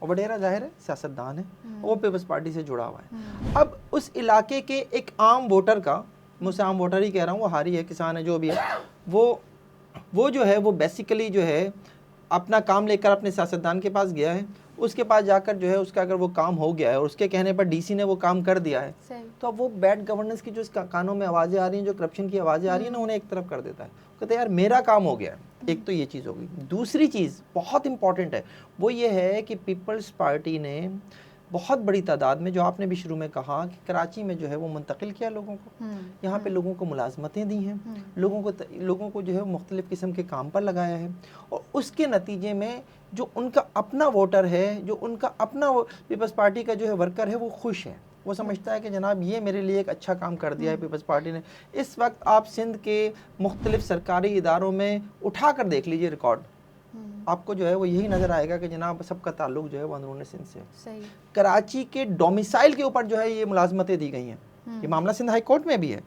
اور وڈیرا ظاہر ہے سیاستدان ہے، وہ پیپلز پارٹی سے جڑا ہوا ہے۔ اب اس علاقے کے ایک عام ووٹر کا، میں اسے عام ووٹر ہی کہہ رہا ہوں، وہ ہاری ہے، کسان ہے، جو بھی ہے، وہ جو ہے وہ بیسیکلی جو ہے اپنا کام لے کر اپنے سیاستدان کے پاس گیا ہے، اس کے پاس جا کر جو ہے اس کا اگر وہ کام ہو گیا ہے اور اس کے کہنے پر ڈی سی نے وہ کام کر دیا ہے، تو اب وہ بیڈ گورننس کی جو اس کانوں میں آوازیں آ رہی ہیں، جو کرپشن کی آوازیں آ رہی ہیں نا، انہیں ایک طرف کر دیتا ہے، کہتے ہیں یار میرا کام ہو گیا ہے۔ ایک تو یہ چیز ہوگی۔ دوسری چیز بہت امپورٹنٹ ہے، وہ یہ ہے کہ پیپلز پارٹی نے بہت بڑی تعداد میں، جو آپ نے بھی شروع میں کہا کہ کراچی میں جو ہے وہ منتقل کیا لوگوں کو، یہاں پہ لوگوں کو ملازمتیں دی ہیں، لوگوں کو جو ہے مختلف قسم کے کام پر لگایا ہے، اور اس کے نتیجے میں جو ان کا اپنا ووٹر ہے، جو ان کا اپنا پیپلز پارٹی کا جو ہے ورکر ہے، وہ خوش ہے، وہ سمجھتا ہے کہ جناب یہ میرے لیے ایک اچھا کام کر دیا ہے پیپلز پارٹی نے۔ اس وقت آپ سندھ کے مختلف سرکاری اداروں میں اٹھا کر دیکھ لیجئے ریکارڈ، آپ کو جو ہے وہ یہی نظر آئے گا کہ جناب سب کا تعلق جو ہے وہ اندرون سندھ سے ہے۔ کراچی کے ڈومیسائل کے اوپر جو ہے یہ ملازمتیں دی گئی ہیں، یہ معاملہ سندھ ہائی کورٹ میں بھی ہے،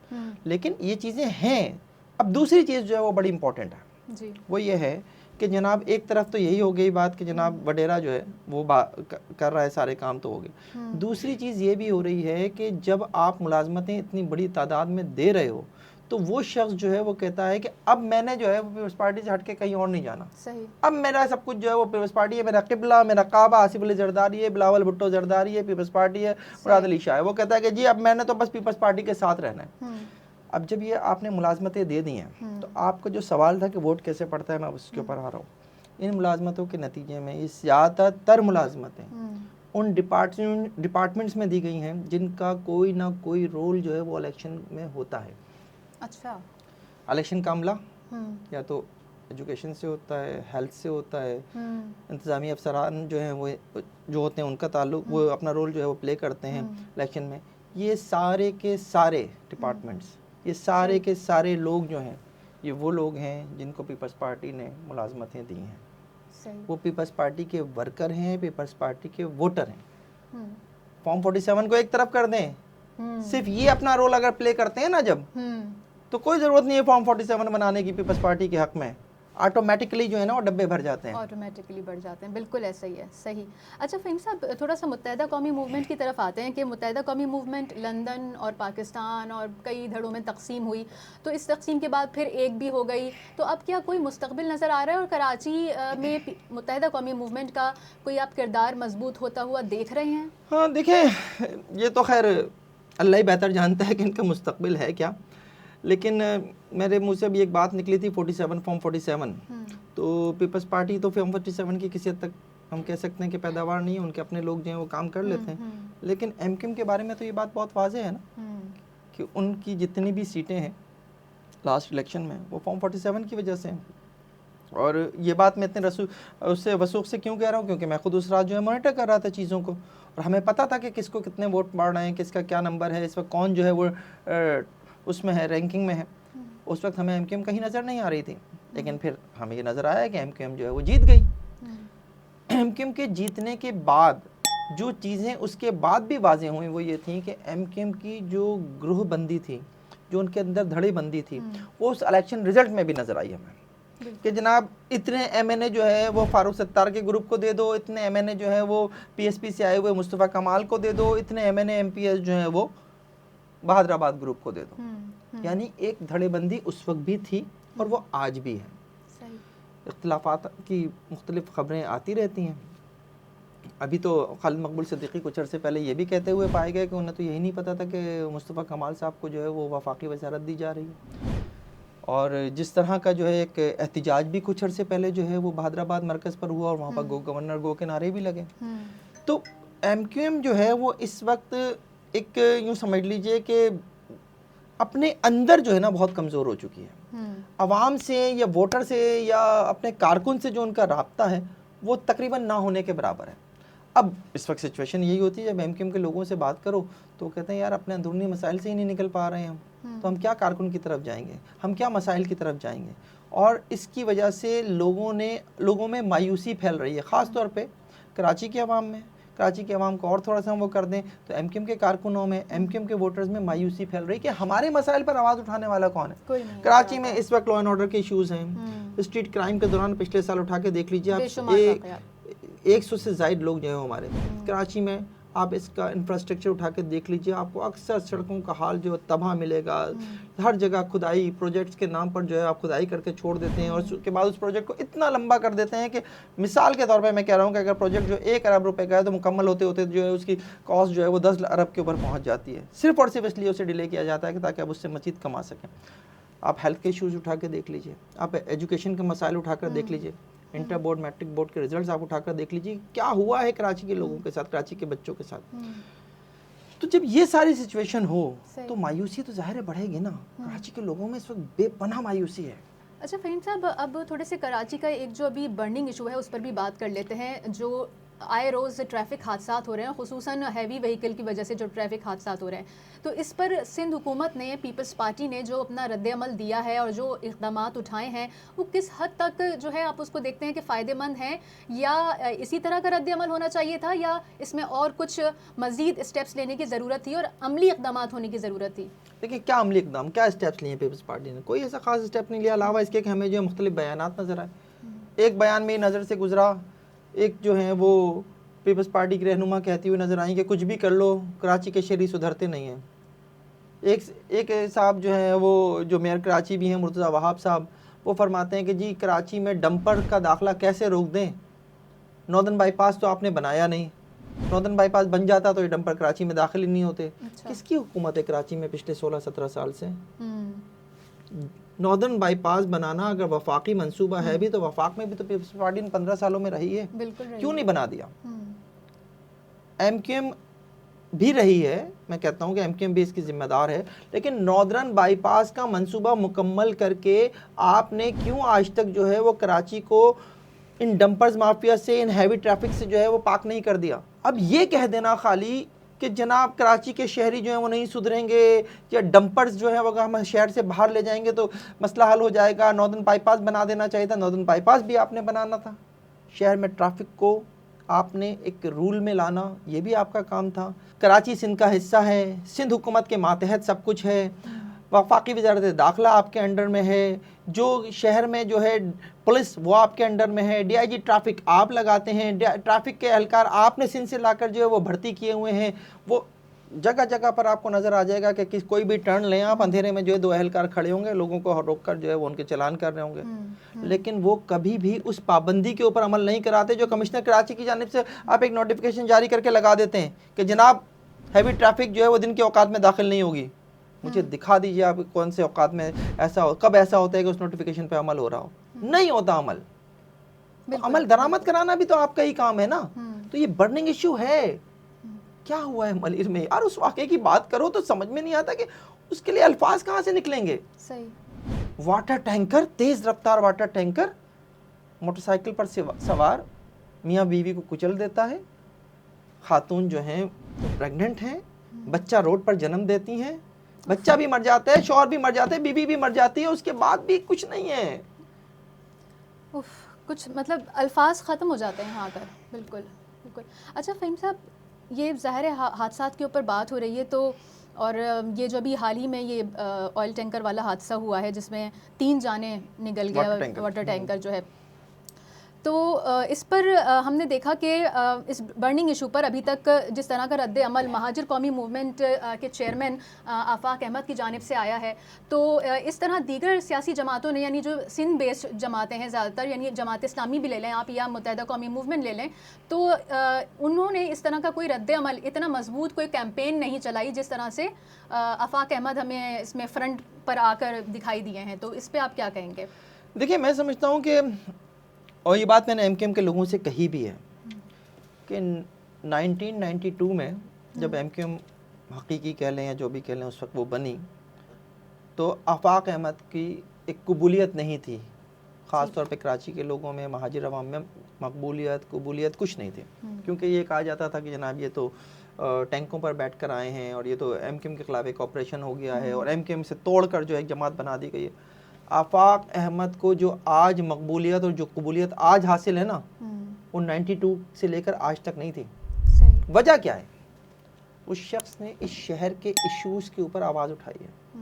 لیکن یہ چیزیں ہیں۔ اب دوسری چیز جو ہے وہ بڑی امپورٹنٹ ہے، وہ یہ ہے کہ جناب ایک طرف تو یہی ہو گئی بات کہ جناب وڈیرا جو ہے وہ کر رہا ہے سارے کام، تو ہو گئے۔ دوسری چیز یہ بھی ہو رہی ہے کہ جب آپ ملازمتیں اتنی بڑی تعداد میں دے رہے ہو تو وہ شخص جو ہے وہ کہتا ہے کہ اب میں نے جو ہے وہ پیپلز پارٹی سے ہٹ کے کہیں اور نہیں جانا، اب میرا سب کچھ جو ہے وہ پیپلز پارٹی ہے، میرا قبلہ، میرا کعبہ آصف علی زرداری ہے، بلاول بھٹو زرداری ہے، پیپلز پارٹی ہے، مراد علی شاہ ہے۔ وہ کہتا ہے کہ جی اب میں نے تو بس پیپلز پارٹی کے ساتھ رہنا ہے۔ اب جب یہ آپ نے ملازمتیں دے دی ہیں تو آپ کا جو سوال تھا کہ ووٹ کیسے پڑتا ہے، میں اس کے اوپر آ رہا ہوں۔ ان ملازمتوں کے نتیجے میں یہ زیادہ تر ملازمتیں ان ڈپارٹمنٹس میں دی گئی ہیں جن کا کوئی نہ کوئی رول جو ہے وہ الیکشن میں ہوتا ہے۔ اچھا، الیکشن کا عملہ یا تو ایجوکیشن سے ہوتا ہے، ہیلتھ سے ہوتا ہے، انتظامی افسران جو ہیں وہ جو ہوتے ہیں ان کا تعلق، وہ اپنا رول جو ہے وہ پلے کرتے ہیں الیکشن میں۔ یہ سارے کے سارے ڈپارٹمنٹس، یہ سارے کے سارے لوگ جو ہیں، یہ وہ لوگ ہیں جن کو پیپلز پارٹی نے ملازمتیں دی ہیں۔ وہ پیپلز پارٹی کے ورکر ہیں، پیپلز پارٹی کے ووٹر ہیں۔ فارم 47 کو ایک طرف کر دیں، صرف یہ اپنا رول اگر پلے کرتے ہیں نا جب، تو کوئی ضرورت نہیں ہے فارم 47 بنانے کی پیپلز پارٹی کے حق میں، آٹومیٹکلی جو ہے نا وہ ڈبے بھر جاتے ہیں، آٹومیٹکلی بڑھ جاتے ہیں۔ بالکل ایسا ہی ہے، صحیح۔ اچھا فہیم صاحب، تھوڑا سا متحدہ قومی موومنٹ کی طرف آتے ہیں کہ متحدہ قومی موومنٹ لندن اور پاکستان اور کئی دھڑوں میں تقسیم ہوئی، تو اس تقسیم کے بعد پھر ایک بھی ہو گئی، تو اب کیا کوئی مستقبل نظر آ رہا ہے اور کراچی میں متحدہ قومی موومنٹ کا کوئی آپ کردار مضبوط ہوتا ہوا دیکھ رہے ہیں؟ ہاں دیکھیں، یہ تو خیر اللہ ہی بہتر جانتا ہے کہ ان کا مستقبل ہے کیا، لیکن میرے منہ سے بھی ایک بات نکلی تھی 47 فارم 47، تو پیپلز پارٹی تو فارم 47 کی کسی حد تک ہم کہہ سکتے ہیں کہ پیداوار نہیں ہے، ان کے اپنے لوگ جو ہیں وہ کام کر لیتے ہیں، لیکن ایم کیو ایم کے بارے میں تو یہ بات بہت واضح ہے نا کہ ان کی جتنی بھی سیٹیں ہیں لاسٹ الیکشن میں وہ فارم 47 کی وجہ سے ہیں۔ اور یہ بات میں اتنے اس سے وثوق سے کیوں کہہ رہا ہوں، کیونکہ میں خود اس رات جو ہے مانیٹر کر رہا تھا چیزوں کو، اور ہمیں پتہ تھا کہ کس کو کتنے ووٹ پڑ رہے ہیں، کس کا کیا نمبر ہے، اس وقت کون جو ہے وہ اس میں ہے، رینکنگ میں ہے۔ اس وقت ہمیں ایم کیو ایم کہیں نظر نہیں آ رہی تھی، لیکن پھر ہمیں یہ نظر آیا کہ ایم کیو ایم جو ہے وہ جیت گئی۔ ایم کیو ایم کے جیتنے کے بعد جو چیزیں اس کے بعد بھی واضح ہوئیں وہ یہ تھیں کہ ایم کیو ایم کی جو گروہ بندی تھی، جو ان کے اندر دھڑے بندی تھی، وہ اس الیکشن رزلٹ میں بھی نظر آئی ہمیں کہ جناب اتنے ایم این اے جو ہے وہ فاروق ستار کے گروپ کو دے دو، اتنے ایم این اے جو ہے وہ پی ایس پی سے آئے ہوئے مصطفیٰ کمال کو دے دو، اتنے M N A M P S جو ہیں وہ بہادر آباد گروپ کو دے دو۔ یعنی ایک دھڑے بندی اس وقت بھی تھی اور وہ آج بھی ہے۔ اختلافات کی مختلف خبریں آتی رہتی ہیں۔ ابھی تو خالد مقبول صدیقی کچھ عرصے پہلے یہ بھی کہتے ہوئے پائے گئے کہ انہیں تو یہی نہیں پتا تھا کہ مصطفیٰ کمال صاحب کو جو ہے وہ وفاقی وزارت دی جا رہی ہے۔ اور جس طرح کا جو ہے ایک احتجاج بھی کچھ عرصے پہلے جو ہے وہ بہادر آباد مرکز پر ہوا اور وہاں پر گورنر گو کے نعرے بھی لگے۔ تو ایم کیو ایم جو ہے وہ اس وقت ایک یوں سمجھ لیجئے کہ اپنے اندر جو ہے نا بہت کمزور ہو چکی ہے۔ عوام سے یا ووٹر سے یا اپنے کارکن سے جو ان کا رابطہ ہے وہ تقریباً نہ ہونے کے برابر ہے۔ اب اس وقت سچویشن یہی ہوتی ہے جب ایم کیو ایم کے لوگوں سے بات کرو تو کہتے ہیں یار اپنے اندرونی مسائل سے ہی نہیں نکل پا رہے ہیں ہم، تو ہم کیا کارکن کی طرف جائیں گے، ہم کیا مسائل کی طرف جائیں گے۔ اور اس کی وجہ سے لوگوں میں مایوسی پھیل رہی ہے، خاص طور پہ کراچی کے عوام میں۔ کراچی کے عوام کو اور تھوڑا سا ہم وہ کر دیں تو ایم کیو ایم کے کارکنوں میں، ایم کیو ایم کے ووٹرز میں مایوسی پھیل رہی ہے کہ ہمارے مسائل پر آواز اٹھانے والا کون ہے۔ کراچی میں اس وقت لا اینڈ آرڈر کے ایشوز ہیں، اسٹریٹ کرائم کے دوران پچھلے سال اٹھا کے دیکھ لیجیے آپ، 100 سے زائد لوگ جو ہیں ہمارے کراچی میں، آپ اس کا انفراسٹرکچر اٹھا کے دیکھ لیجئے، آپ کو اکثر سڑکوں کا حال جو تباہ ملے گا. ہر جگہ کھدائی، پروجیکٹس کے نام پر جو ہے آپ کھدائی کر کے چھوڑ دیتے ہیں، اور اس کے بعد اس پروجیکٹ کو اتنا لمبا کر دیتے ہیں کہ مثال کے طور پہ میں کہہ رہا ہوں کہ اگر پروجیکٹ جو 1 ارب روپے کا ہے تو مکمل ہوتے ہوتے جو ہے اس کی کاسٹ جو ہے وہ 10 ارب کے اوپر پہنچ جاتی ہے، صرف اور صرف اس لیے اسے ڈیلے کیا جاتا ہے کہ تاکہ آپ اس سے مزید کما سکیں. آپ ہیلتھ کے ایشوز اٹھا کے دیکھ لیجئے، آپ ایجوکیشن کے مسائل اٹھا کر دیکھ لیجئے، انٹر بورڈ میٹرک بورڈ کے ریزلٹس آپ اٹھا کر دیکھ لیجئے کیا ہوا ہے کراچی کے لوگوں کے ساتھ، کراچی کے بچوں کے ساتھ. تو جب یہ ساری سچویشن ہو تو مایوسی تو ظاہر ہے بڑھے گی نا. کراچی کے لوگوں میں اس وقت بے پناہ مایوسی ہے. اچھا فہیم صاحب، اب تھوڑے سے کراچی کا ایک جو ابھی برننگ ایشو ہے اس پر بھی بات کر لیتے ہیں. جو آئے روز ٹریفک حادثات ہو رہے ہیں، خصوصاً ہیوی وہیکل کی وجہ سے جو ٹریفک حادثات ہو رہے ہیں، تو اس پر سندھ حکومت نے، پیپلز پارٹی نے جو اپنا رد عمل دیا ہے اور جو اقدامات اٹھائے ہیں، وہ کس حد تک جو ہے آپ اس کو دیکھتے ہیں کہ فائدہ مند ہیں، یا اسی طرح کا رد عمل ہونا چاہیے تھا، یا اس میں اور کچھ مزید اسٹیپس لینے کی ضرورت تھی اور عملی اقدامات ہونے کی ضرورت تھی؟ دیکھیں کیا عملی اقدام، کیا اسٹیپس لیے ہیں پیپلز پارٹی نے؟ کوئی ایسا خاص اسٹیپ نہیں لیا علاوہ اس کے کہ ہمیں جو مختلف بیانات نظر آئے. ایک بیان میں نظر سے گزرا، ایک جو ہیں وہ پیپلز پارٹی کی رہنما کہتی ہوئی نظر آئیں کہ کچھ بھی کر لو کراچی کے شہری سدھرتے نہیں ہیں. ایک صاحب جو ہیں وہ جو میئر کراچی بھی ہیں مرتضیٰ وہاب صاحب، وہ فرماتے ہیں کہ جی کراچی میں ڈمپر کا داخلہ کیسے روک دیں، ناردرن بائی پاس تو آپ نے بنایا نہیں، ناردرن بائی پاس بن جاتا تو یہ ڈمپر کراچی میں داخل ہی نہیں ہوتے. کس کی حکومت ہے کراچی میں پچھلے 16-17 سال سے؟ ناردرن بائی پاس بنانا اگر وفاقی منصوبہ ہے بھی تو وفاق میں بھی تو پیپلز پارٹی نے 15 سالوں میں رہی ہے، کیوں نہیں بنا دیا؟ ایم کیو ایم بھی رہی ہے، میں کہتا ہوں کہ ایم کیو ایم بھی اس کی ذمہ دار ہے، لیکن ناردرن بائی پاس کا منصوبہ مکمل کر کے آپ نے کیوں آج تک جو ہے وہ کراچی کو ان ڈمپرز مافیا سے، ان ہیوی ٹریفک سے جو ہے وہ پاک نہیں کر دیا؟ اب یہ کہہ دینا خالی کہ جناب کراچی کے شہری جو ہیں وہ نہیں سدھریں گے، یا ڈمپرز جو ہیں وہ ہم شہر سے باہر لے جائیں گے تو مسئلہ حل ہو جائے گا، ناردرن بائی پاس بنا دینا چاہیے تھا. ناردرن بائی پاس بھی آپ نے بنانا تھا، شہر میں ٹریفک کو آپ نے ایک رول میں لانا، یہ بھی آپ کا کام تھا. کراچی سندھ کا حصہ ہے، سندھ حکومت کے ماتحت سب کچھ ہے، وفاقی وزارت داخلہ آپ کے انڈر میں ہے، جو شہر میں جو ہے پولیس وہ آپ کے انڈر میں ہے، ڈی آئی جی ٹریفک آپ لگاتے ہیں، ٹریفک کے اہلکار آپ نے سندھ سے لا کر جو ہے وہ بھرتی کیے ہوئے ہیں. وہ جگہ جگہ پر آپ کو نظر آ جائے گا کہ کوئی بھی ٹرن لیں آپ، اندھیرے میں جو ہے 2 اہلکار کھڑے ہوں گے، لوگوں کو روک کر جو ہے وہ ان کے چلان کر رہے ہوں گے. لیکن وہ کبھی بھی اس پابندی کے اوپر عمل نہیں کراتے جو کمشنر کراچی کی جانب سے آپ ایک نوٹیفیکیشن جاری کر کے لگا دیتے ہیں کہ جناب ہیوی ٹریفک جو ہے وہ دن کے اوقات میں داخل نہیں ہوگی. مجھے دکھا دیجئے آپ کون سے اوقات میں ایسا کب ایسا ہوتا ہے کہ اس نوٹیفیکیشن پہ عمل ہو رہا ہو؟ نہیں ہوتا عمل. عمل درآمد کرانا بھی تو آپ کا ہی کام ہے نا. تو یہ برننگ ایشو ہے. کیا ہوا ہے ملیر میں یار؟ اس واقعے کی بات کرو تو سمجھ میں نہیں آتا کہ اس کے لیے الفاظ کہاں سے نکلیں گے. واٹر ٹینکر، تیز رفتار واٹر ٹینکر موٹر سائیکل پر سوار میاں بیوی کو کچل دیتا ہے، خاتون جو ہیں پریگننٹ ہیں، بچہ روڈ پر جنم دیتی ہیں، بچہ بھی مر جاتا ہے، شوہر بھی مر جاتے ہیں، بیوی بھی مر جاتی ہے، اس کے بعد بھی کچھ نہیں ہے. کچھ مطلب الفاظ ختم ہو جاتے ہیں یہاں پر. بالکل بالکل. اچھا فہیم صاحب، یہ ظاہر حادثات کے اوپر بات ہو رہی ہے، تو اور یہ جو ابھی حال ہی میں یہ آئل ٹینکر والا حادثہ ہوا ہے جس میں 3 جانیں نگل گیا، واٹر ٹینکر جو ہے، تو اس پر ہم نے دیکھا کہ اس برننگ ایشو پر ابھی تک جس طرح کا رد عمل مہاجر قومی موومنٹ کے چیئرمین آفاق احمد کی جانب سے آیا ہے، تو اس طرح دیگر سیاسی جماعتوں نے، یعنی جو سندھ بیسڈ جماعتیں ہیں زیادہ تر، یعنی جماعت اسلامی بھی لے لیں آپ یا متحدہ قومی موومنٹ لے لیں، تو انہوں نے اس طرح کا کوئی رد عمل، اتنا مضبوط کوئی کیمپین نہیں چلائی جس طرح سے آفاق احمد ہمیں اس میں فرنٹ پر آ کر دکھائی دیے ہیں. تو اس پہ آپ کیا کہیں گے؟ دیکھیں میں سمجھتا ہوں کہ، اور یہ بات میں نے ایم کیو ایم کے لوگوں سے کہی بھی ہے، کہ 1992 میں جب ایم کیو ایم حقیقی کہہ لیں یا جو بھی کہہ لیں اس وقت وہ بنی، تو آفاق احمد کی ایک قبولیت نہیں تھی، خاص طور پہ کراچی کے لوگوں میں، مہاجر عوام میں قبولیت کچھ نہیں تھی، کیونکہ یہ کہا جاتا تھا کہ جناب یہ تو ٹینکوں پر بیٹھ کر آئے ہیں اور یہ تو ایم کیو ایم کے خلاف ایک آپریشن ہو گیا ہے اور ایم کیو ایم سے توڑ کر جو ایک جماعت بنا دی گئی ہے. آفاق احمد کو جو آج مقبولیت اور جو قبولیت آج حاصل ہے نا، وہ 92 سے لے کر آج تک نہیں تھی. وجہ کیا ہے؟ اس شخص نے اس شہر کے ایشوز کے اوپر آواز اٹھائی ہے،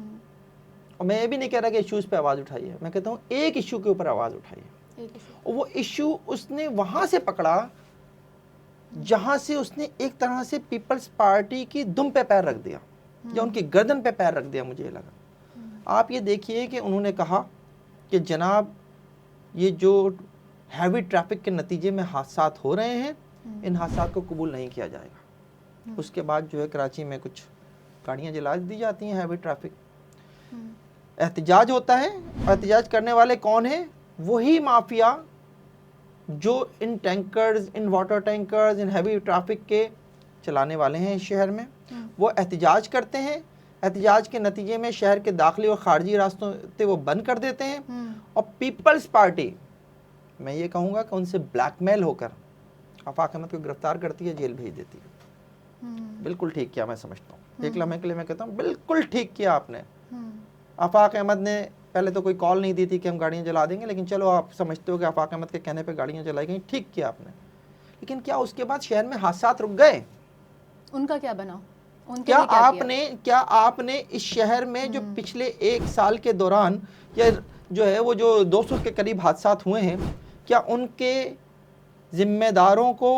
اور میں یہ بھی نہیں کہہ رہا کہ ایشوز پہ آواز اٹھائی ہے، میں کہتا ہوں ایک ایشو کے اوپر آواز اٹھائی ہے. وہ ایشو اس نے وہاں سے پکڑا جہاں سے اس نے ایک طرح سے پیپلز پارٹی کی دم پہ پیر رکھ دیا یا ان کی گردن پہ پیر رکھ دیا. مجھے یہ لگا آپ یہ دیکھیے کہ انہوں نے کہا کہ جناب یہ جو ہیوی ٹریفک کے نتیجے میں حادثات ہو رہے ہیں ان حادثات کو قبول نہیں کیا جائے گا. اس کے بعد جو ہے کراچی میں کچھ گاڑیاں جلا دی جاتی ہیں ہیوی ٹریفک. احتجاج ہوتا ہے. احتجاج کرنے والے کون ہیں؟ وہی مافیا جو ان ٹینکرز، ان واٹر ٹینکرز، ان ہیوی ٹریفک کے چلانے والے ہیں اس شہر میں. وہ احتجاج کرتے ہیں. احتجاج کے نتیجے میں شہر کے داخلی اور خارجی راستوں سے وہ بند کر دیتے ہیں اور پیپلز پارٹی میں یہ کہوں گا کہ ان سے بلیک میل ہو کر آفاق احمد کو گرفتار کرتی ہے، جیل بھیج دیتی ہے. بالکل ٹھیک کیا میں سمجھتا ہوں. ایک لمحے کے لیے میں کہتا ہوں بالکل ٹھیک کیا آپ نے. آفاق احمد نے پہلے تو کوئی کال نہیں دی تھی کہ ہم گاڑیاں جلا دیں گے، لیکن چلو آپ سمجھتے ہو کہ آفاق احمد کے کہنے پہ گاڑیاں جلائی گئیں، ٹھیک کیا آپ نے. لیکن کیا اس کے بعد شہر میں حادثات رک گئے؟ ان کا کیا بنا؟ کیا آپ نے اس شہر میں جو پچھلے ایک سال کے دوران یا جو ہے وہ جو 200 کے قریب حادثات ہوئے ہیں، کیا ان کے ذمہ داروں کو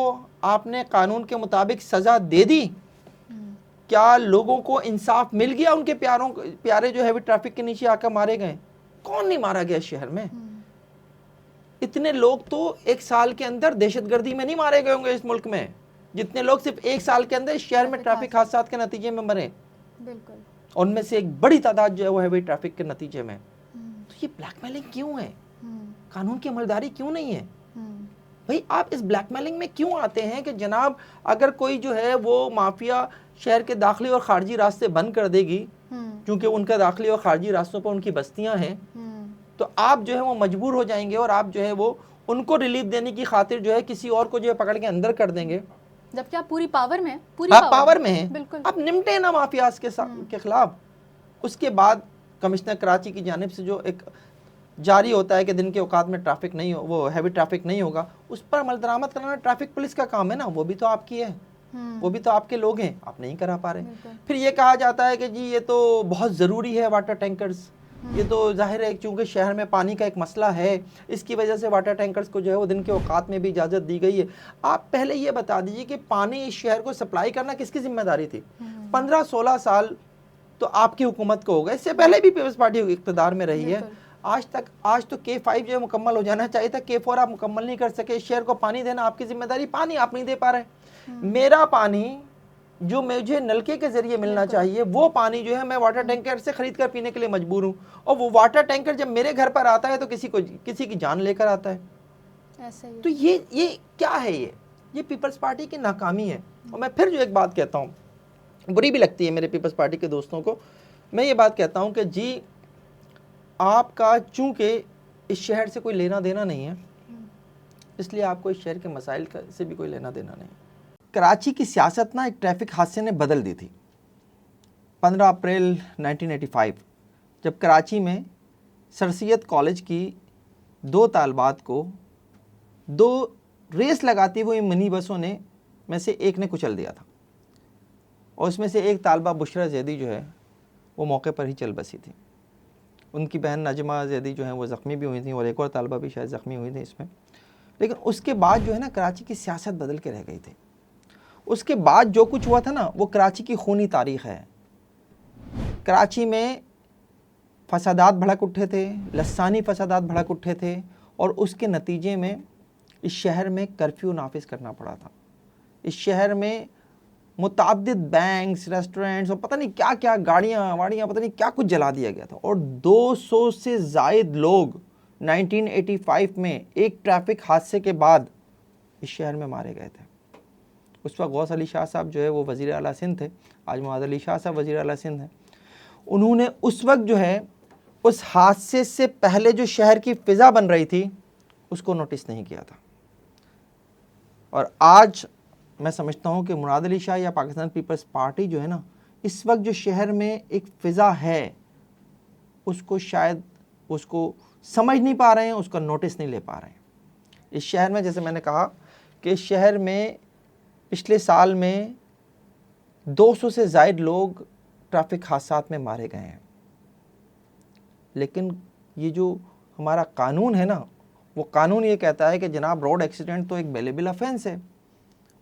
آپ نے قانون کے مطابق سزا دے دی؟ کیا لوگوں کو انصاف مل گیا؟ ان کے پیارے جو ہیوی ٹریفک کے نیچے آ کر مارے گئے. کون نہیں مارا گیا اس شہر میں؟ اتنے لوگ تو ایک سال کے اندر دہشت گردی میں نہیں مارے گئے ہوں گے اس ملک میں جتنے لوگ صرف ایک سال کے اندر اس شہر میں ٹریفک حادثات کے نتیجے میں مرے. بالکل. اور ان میں سے ایک بڑی تعداد جو ہے وہ ہیوی ٹریفک کے نتیجے میں. تو یہ بلیک میلنگ کیوں ہے؟ قانون کی عملداری کیوں نہیں ہے؟ بھئی آپ اس بلیک میلنگ میں کیوں آتے ہیں کہ جناب اگر کوئی جو ہے وہ مافیا شہر کے داخلی اور خارجی راستے بند کر دے گی کیونکہ ان کا داخلی اور خارجی راستوں پر ان کی بستیاں ہیں، تو آپ جو ہے وہ مجبور ہو جائیں گے اور آپ جو ہے وہ ان کو ریلیف دینے کی خاطر جو ہے کسی اور کو جو ہے پکڑ کے اندر کر دیں گے، جبکہ آپ پوری پاور میں آپ پاور میں ہیں. بالکل. آپ نمٹے نا مافیاز کے خلاف. اس کے بعد کمشنر کراچی کی جانب سے جو ایک جاری ہوتا ہے کہ دن کے اوقات میں ٹریفک نہیں ہو، وہ ہیوی ٹریفک نہیں ہوگا، اس پر عمل درآمد کرنا ٹریفک پولیس کا کام ہے نا. وہ بھی تو آپ کی ہے، وہ بھی تو آپ کے لوگ ہیں، آپ نہیں کرا پا رہے. پھر یہ کہا جاتا ہے کہ جی یہ تو بہت ضروری ہے واٹر ٹینکرز. یہ تو ظاہر ہے چونکہ شہر میں پانی کا ایک مسئلہ ہے، اس کی وجہ سے واٹر ٹینکرز کو جو ہے وہ دن کے اوقات میں بھی اجازت دی گئی ہے. آپ پہلے یہ بتا دیجئے کہ پانی اس شہر کو سپلائی کرنا کس کی ذمہ داری تھی؟ 15-16 سال تو آپ کی حکومت کو ہوگا. اس سے پہلے بھی پیپلز پارٹی اقتدار میں رہی ہے. آج تو K5 جو ہے مکمل ہو جانا چاہیے تھا، K4 آپ مکمل نہیں کر سکے. اس شہر کو پانی دینا آپ کی ذمہ داری، پانی آپ نہیں دے پا رہے. میرا پانی جو مجھے نلکے کے ذریعے ملنا چاہیے وہ پانی جو ہے میں واٹر ٹینکر سے خرید کر پینے کے لیے مجبور ہوں، اور وہ واٹر ٹینکر جب میرے گھر پر آتا ہے تو کسی کی جان لے کر آتا ہے. تو یہ کیا ہے؟ یہ پیپلز پارٹی کی ناکامی ہے. اور میں پھر جو ایک بات کہتا ہوں، بری بھی لگتی ہے میرے پیپلز پارٹی کے دوستوں کو، میں یہ بات کہتا ہوں کہ جی آپ کا چونکہ اس شہر سے کوئی لینا دینا نہیں ہے، اس لیے آپ کو اس شہر کے مسائل سے بھی کوئی لینا دینا نہیں. کراچی کی سیاست ایک ٹریفک حادثے نے بدل دی تھی. 15 اپریل 1985 جب کراچی میں سر سید کالج کی 2 طالبات کو 2 ریس لگاتی ہوئی منی بسوں نے میں سے ایک نے کچل دیا تھا، اور اس میں سے ایک طالبہ بشرا زیدی جو ہے وہ موقع پر ہی چل بسی تھی. ان کی بہن نجمہ زیدی جو ہیں وہ زخمی بھی ہوئی تھیں، اور ایک اور طالبہ بھی شاید زخمی ہوئی تھی اس میں. لیکن اس کے بعد جو ہے نا کراچی کی سیاست بدل کے رہ گئی تھی. اس کے بعد جو کچھ ہوا تھا نا وہ کراچی کی خونی تاریخ ہے. کراچی میں فسادات بھڑک اٹھے تھے، لسانی فسادات بھڑک اٹھے تھے، اور اس کے نتیجے میں اس شہر میں کرفیو نافذ کرنا پڑا تھا. اس شہر میں متعدد بینکس، ریسٹورنٹس اور پتہ نہیں کیا کیا گاڑیاں پتہ نہیں کیا کچھ جلا دیا گیا تھا، اور 200 سے زائد لوگ 1985 میں ایک ٹریفک حادثے کے بعد اس شہر میں مارے گئے تھے. اس وقت غوث علی شاہ صاحب جو ہے وہ وزیر اعلیٰ سندھ تھے، آج معاذ علی شاہ صاحب وزیر اعلیٰ سندھ ہیں. انہوں نے اس وقت جو ہے اس حادثے سے پہلے جو شہر کی فضا بن رہی تھی اس کو نوٹس نہیں کیا تھا. اور آج میں سمجھتا ہوں کہ مراد علی شاہ یا پاکستان پیپلز پارٹی جو ہے نا، اس وقت جو شہر میں ایک فضا ہے اس کو شاید اس کو سمجھ نہیں پا رہے ہیں، اس کا نوٹس نہیں لے پا رہے ہیں. اس شہر میں جیسے میں نے کہا کہ اس شہر میں پچھلے سال میں 200 سے زائد لوگ ٹریفک حادثات میں مارے گئے ہیں. لیکن یہ جو ہمارا قانون ہے نا، وہ قانون یہ کہتا ہے کہ جناب روڈ ایکسیڈنٹ تو ایک بیلیبل افینس ہے،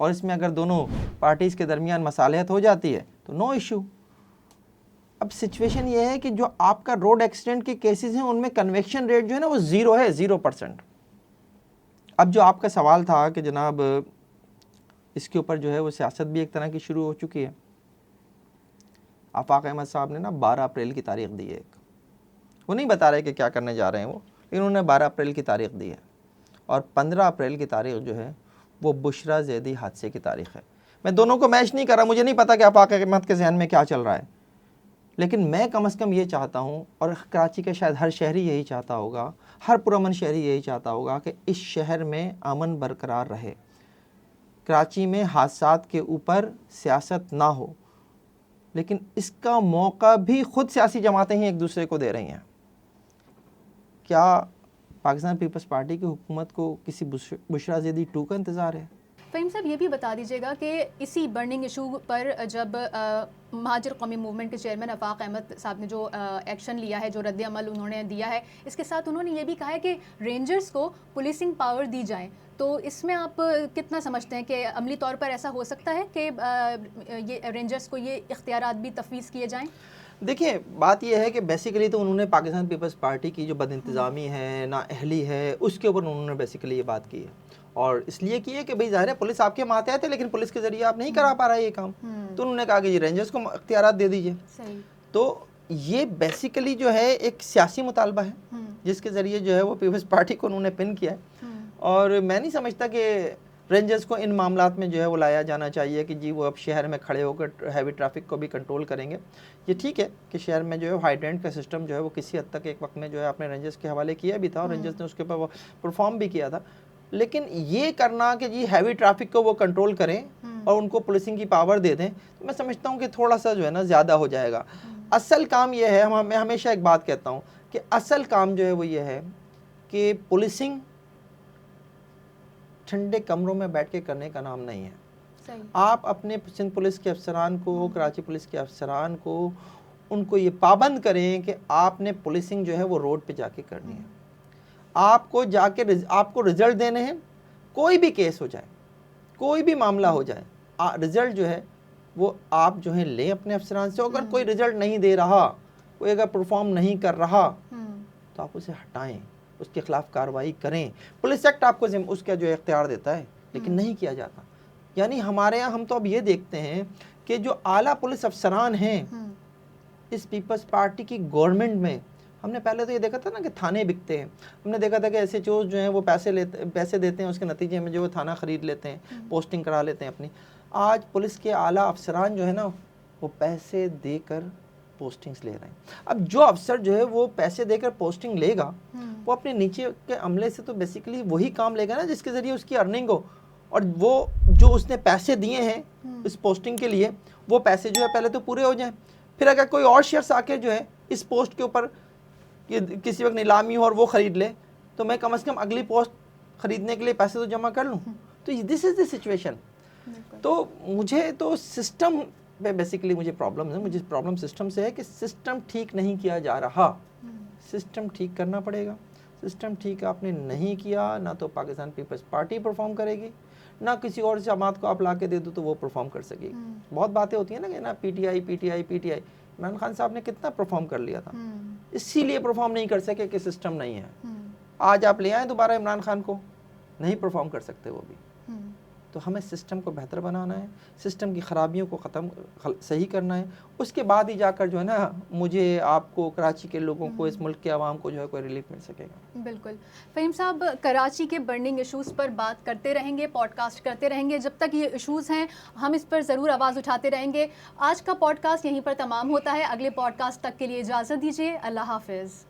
اور اس میں اگر دونوں پارٹیز کے درمیان مصالحت ہو جاتی ہے تو نو ایشو. اب سچویشن یہ ہے کہ جو آپ کا روڈ ایکسیڈنٹ کے کیسز ہیں ان میں کنویکشن ریٹ جو ہے نا وہ 0 ہے, 0%. اب جو آپ کا سوال تھا کہ جناب اس کے اوپر جو ہے وہ سیاست بھی ایک طرح کی شروع ہو چکی ہے. آفاق احمد صاحب نے نا 12 اپریل کی تاریخ دی ہے ایک, وہ نہیں بتا رہے کہ کیا کرنے جا رہے ہیں وہ, لیکن انہوں نے 12 اپریل کی تاریخ دی ہے. اور 15 اپریل کی تاریخ جو ہے وہ بشرا زیدی حادثے کی تاریخ ہے. میں دونوں کو میچ نہیں کر رہا, مجھے نہیں پتا کہ آفاق احمد کے ذہن میں کیا چل رہا ہے, لیکن میں کم از کم یہ چاہتا ہوں, اور کراچی کا شاید ہر شہری یہی چاہتا ہوگا, ہر پرامن شہری یہی چاہتا ہوگا کہ اس شہر میں امن برقرار رہے, کراچی میں حادثات کے اوپر سیاست نہ ہو. لیکن اس کا موقع بھی خود سیاسی جماعتیں ہی ایک دوسرے کو دے رہی ہیں. کیا پاکستان پیپلز پارٹی کی حکومت کو کسی بشرا زیدی 2 کا انتظار ہے؟ فہیم صاحب یہ بھی بتا دیجیے گا کہ اسی برننگ ایشو پر جب مہاجر قومی موومنٹ کے چیئرمین آفاق احمد صاحب نے جو ایکشن لیا ہے, جو رد عمل انہوں نے دیا ہے, اس کے ساتھ انہوں نے یہ بھی کہا ہے کہ رینجرز کو پولیسنگ پاور دی جائیں, تو اس میں آپ کتنا سمجھتے ہیں کہ عملی طور پر ایسا ہو سکتا ہے کہ یہ رینجرز کو یہ اختیارات بھی تفویض کیے جائیں؟ دیکھیں بات یہ ہے کہ بیسیکلی تو انہوں نے پاکستان پیپلز پارٹی کی جو بد انتظامی ہے, نااہلی ہے, اس کے اوپر انہوں نے بیسیکلی یہ بات کی ہے. اور اس لیے کی ہے کہ بھئی ظاہر ہے پولیس آپ کے ماتحت ہے, لیکن پولیس کے ذریعے آپ نہیں کرا پا رہا ہے یہ کام, تو انہوں نے کہا کہ یہ رینجرز کو اختیارات دے دیجئے. تو یہ بیسیکلی جو ہے ایک سیاسی مطالبہ ہے جس کے ذریعے جو ہے وہ پیپلز پارٹی کو انہوں نے پن کیا ہے. اور میں نہیں سمجھتا کہ رینجرز کو ان معاملات میں جو ہے وہ لایا جانا چاہیے کہ جی وہ اب شہر میں کھڑے ہو کر ہیوی ٹریفک کو بھی کنٹرول کریں گے. یہ ٹھیک ہے کہ شہر میں جو ہے ہائیڈرینٹ کا سسٹم جو ہے وہ کسی حد تک ایک وقت میں جو ہے اپنے رینجرز کے حوالے کیا بھی تھا, اور رینجرز نے اس کے اوپر وہ پرفارم بھی کیا تھا. لیکن یہ کرنا کہ جی ہیوی ٹریفک کو وہ کنٹرول کریں اور ان کو پولیسنگ کی پاور دے دیں, تو میں سمجھتا ہوں کہ تھوڑا سا جو ہے نا زیادہ ہو جائے گا. اصل کام یہ ہے, میں ہمیشہ ایک بات کہتا ہوں کہ اصل کام جو ہے وہ یہ ہے کہ پولیسنگ ٹھنڈے کمروں میں بیٹھ کے کرنے کا نام نہیں ہے. آپ اپنے سندھ پولیس کے افسران کو, کراچی پولیس کے افسران کو, ان کو یہ پابند کریں کہ آپ نے پولیسنگ جو ہے وہ روڈ پہ جا کے کرنی ہے. آپ کو جا کے آپ کو رزلٹ دینے ہیں, کوئی بھی کیس ہو جائے, کوئی بھی معاملہ ہو جائے, رزلٹ جو ہے وہ آپ جو ہے لیں اپنے افسران سے. اگر کوئی رزلٹ نہیں دے رہا, کوئی اگر پرفارم نہیں کر رہا, تو آپ اسے ہٹائیں, اس کے خلاف کارروائی کریں. پولیس ایکٹ آپ کو اس کا جو اختیار دیتا ہے, لیکن نہیں کیا جاتا. یعنی ہمارے ہاں ہم تو اب یہ دیکھتے ہیں کہ جو اعلیٰ پولیس افسران ہیں اس پیپلز پارٹی کی گورنمنٹ میں, ہم نے پہلے تو یہ دیکھا تھا نا کہ تھانے بکتے ہیں. ہم نے دیکھا تھا کہ ایس ایچ اوز جو ہیں وہ پیسے دیتے ہیں, اس کے نتیجے میں جو وہ تھانہ خرید لیتے ہیں, پوسٹنگ کرا لیتے ہیں اپنی. آج پولیس کے اعلیٰ افسران جو ہے نا وہ پیسے دے کر پوسٹنگز لے رہے ہیں. اب جو افسر جو ہے وہ پیسے دے کر پوسٹنگ لے گا, وہ اپنے نیچے کے عملے سے تو بیسیکلی وہی کام لے گا نا جس کے ذریعے اس کی ارننگ ہو. اور وہ جو اس نے پیسے دیے ہیں اس پوسٹنگ کے لیے, وہ پیسے جو ہے پہلے تو پورے ہو جائیں. پھر اگر کوئی اور شخص آ کے جو ہے اس پوسٹ کے اوپر کسی وقت نیلامی ہو اور وہ خرید لے, تو میں کم از کم اگلی پوسٹ خریدنے کے لیے پیسے تو جمع کر لوں. تو دس از دی سچویشن. تو مجھے تو سسٹم پہ بیسیکلی مجھے پرابلم ہے. مجھے پرابلم سسٹم سے ہے کہ سسٹم ٹھیک نہیں کیا جا رہا. سسٹم ٹھیک کرنا پڑے گا. سسٹم ٹھیک آپ نے نہیں کیا, نہ تو پاکستان پیپلز پارٹی پرفارم کرے گی, نہ کسی اور جماعت کو آپ لا کے دے دو تو وہ پرفارم کر سکے گی. بہت باتیں ہوتی ہیں نا کہ نا P T I P T I P T I. Imran Khan صاحب نے کتنا پرفارم کر لیا تھا, اسی لیے پرفارم نہیں کر سکے کہ سسٹم نہیں ہے. آج آپ لے آئیں دوبارہ عمران خان کو, نہیں پرفارم کر سکتے وہ بھی. تو ہمیں سسٹم کو بہتر بنانا ہے, سسٹم کی خرابیوں کو صحیح کرنا ہے. اس کے بعد ہی جا کر جو ہے نا مجھے آپ کو, کراچی کے لوگوں کو, اس ملک کے عوام کو جو ہے کوئی ریلیف مل سکے گا. بالکل. فہیم صاحب, کراچی کے برننگ ایشوز پر بات کرتے رہیں گے, پوڈ کاسٹ کرتے رہیں گے. جب تک یہ ایشوز ہیں ہم اس پر ضرور آواز اٹھاتے رہیں گے. آج کا پوڈ کاسٹ یہیں پر تمام ہوتا ہے. اگلے پوڈ کاسٹ تک کے لیے اجازت دیجیے. اللہ حافظ.